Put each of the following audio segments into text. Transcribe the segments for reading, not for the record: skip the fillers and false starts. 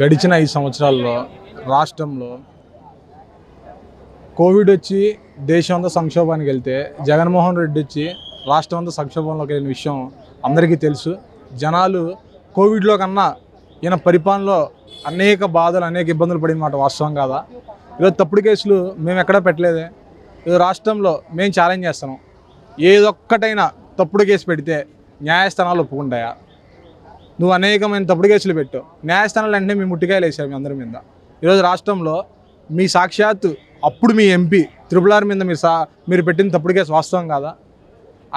గడిచిన 5 సంవత్సరాల్లో రాష్ట్రంలో కోవిడ్ వచ్చి దేశం అంతా సంక్షోభానికి వెళ్తే జగన్మోహన్ రెడ్డి వచ్చి రాష్ట్రం అంతా సంక్షోభంలోకి వెళ్ళిన విషయం అందరికీ తెలుసు. జనాలు కోవిడ్లో కన్నా ఈయన పరిపాలనలో అనేక బాధలు అనేక ఇబ్బందులు పడిన మాట వాస్తవం కాదా? ఈరోజు తప్పుడు కేసులు మేము ఎక్కడా పెట్టలేదే. ఈరోజు రాష్ట్రంలో మేము ఛాలెంజ్ చేస్తున్నాం. ఏదొక్కటైనా తప్పుడు కేసు పెడితే న్యాయస్థానాలు ఒప్పుకుంటాయా? నువ్వు అనేకమైన తప్పుడు కేసులు పెట్టావు, న్యాయస్థానాలు అంటే మీ ముట్టికాయలు వేసారు మీ అందరి మీద. ఈరోజు రాష్ట్రంలో మీ సాక్షాత్తు అప్పుడు మీ ఎంపీ RRR మీద మీరు పెట్టిన తప్పుడు కేసు వాస్తవం కాదా?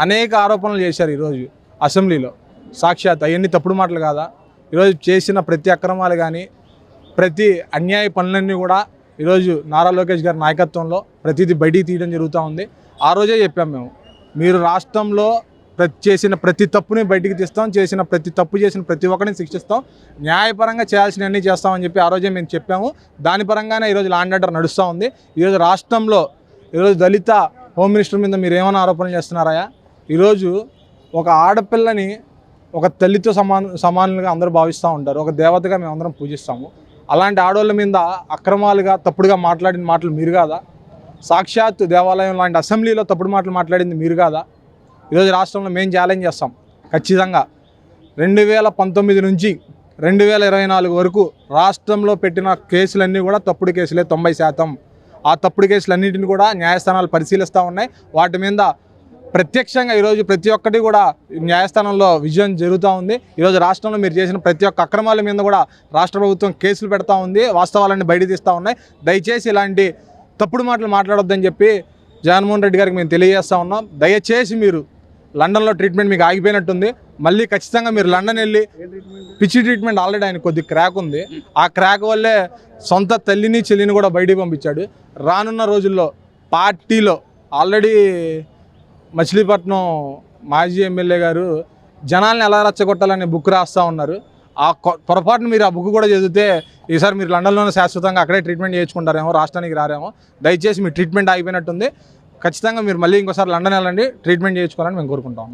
అనేక ఆరోపణలు చేశారు ఈరోజు అసెంబ్లీలో. సాక్షాత్ అవన్నీ తప్పుడు మాటలు కాదా? ఈరోజు చేసిన ప్రతి అక్రమాలు కానీ ప్రతి అన్యాయ పనులన్నీ కూడా ఈరోజు నారా లోకేష్ గారి నాయకత్వంలో ప్రతిదీ బయటికి తీయడం జరుగుతూ ఉంది. ఆ రోజే చెప్పాం మేము, మీరు రాష్ట్రంలో చేసిన ప్రతి తప్పుని బయటికి తీస్తాం, చేసిన ప్రతి ఒక్కరిని శిక్షిస్తాం, న్యాయపరంగా చేయాల్సినవన్నీ చేస్తామని చెప్పి ఆ రోజే మేము చెప్పాము. దాని పరంగానే ఈరోజు లా అండ్ ఆర్డర్ నడుస్తూ ఉంది. ఈరోజు రాష్ట్రంలో ఈరోజు దళిత హోమ్ మినిస్టర్ మీద మీరు ఏమైనా ఆరోపణలు చేస్తున్నారా? ఈరోజు ఒక ఆడపిల్లని ఒక తల్లితో సమానంగా అందరూ భావిస్తూ ఉంటారు, ఒక దేవతగా మేము అందరం పూజిస్తాము. అలాంటి ఆడవాళ్ళ మీద అక్రమాలుగా తప్పుడుగా మాట్లాడిన మాటలు మీరు కాదా? సాక్షాత్ దేవాలయం లాంటి అసెంబ్లీలో తప్పుడు మాటలు మాట్లాడింది మీరు కాదా? ఈరోజు రాష్ట్రంలో మేము ఛాలెంజ్ చేస్తాం. ఖచ్చితంగా 2019 నుంచి 2024 వరకు రాష్ట్రంలో పెట్టిన కేసులన్నీ కూడా తప్పుడు కేసులే 90%. ఆ తప్పుడు కేసులన్నింటినీ కూడా న్యాయస్థానాలు పరిశీలిస్తూ ఉన్నాయి. వాటి మీద ప్రత్యక్షంగా ఈరోజు ప్రతి ఒక్కటి కూడా న్యాయస్థానంలో విజయం జరుగుతూ ఉంది. ఈరోజు రాష్ట్రంలో మీరు చేసిన ప్రతి ఒక్క అక్రమాల మీద కూడా రాష్ట్ర ప్రభుత్వం కేసులు పెడతా ఉంది, వాస్తవాలన్నీ బయట తీస్తూ ఉన్నాయి. దయచేసి ఇలాంటి తప్పుడు మాటలు మాట్లాడొద్దని చెప్పి జగన్మోహన్ రెడ్డి గారికి మేము తెలియజేస్తూ ఉన్నాం. దయచేసి మీరు లండన్లో ట్రీట్మెంట్ మీకు ఆగిపోయినట్టుంది, మళ్ళీ ఖచ్చితంగా మీరు లండన్ వెళ్ళి పిచ్చి ట్రీట్మెంట్ ఆల్రెడీ ఆయన కొద్ది క్రాక్ ఉంది, ఆ క్రాక్ వల్లే సొంత తల్లిని చెల్లిని కూడా బయటికి పంపించాడు. రానున్న రోజుల్లో పార్టీలో ఆల్రెడీ మచిలీపట్నం మాజీ ఎమ్మెల్యే గారు జనాల్ని ఎలా రచ్చగొట్టాలనే బుక్ రాస్తూ ఉన్నారు. ఆ పొరపాటును మీరు ఆ బుక్ కూడా చదివితే ఈసారి మీరు లండన్లోనే శాశ్వతంగా అక్కడే ట్రీట్మెంట్ చేయించుకుంటారేమో, రాష్ట్రానికి రారేమో. దయచేసి మీ ట్రీట్మెంట్ ఆగిపోయినట్టుంది, ఖచ్చితంగా మీరు మళ్ళీ ఇంకోసారి లండన్ వెళ్ళండి, ట్రీట్మెంట్ చేయించుకోవాలని మేము కోరుకుంటా ఉన్నాం.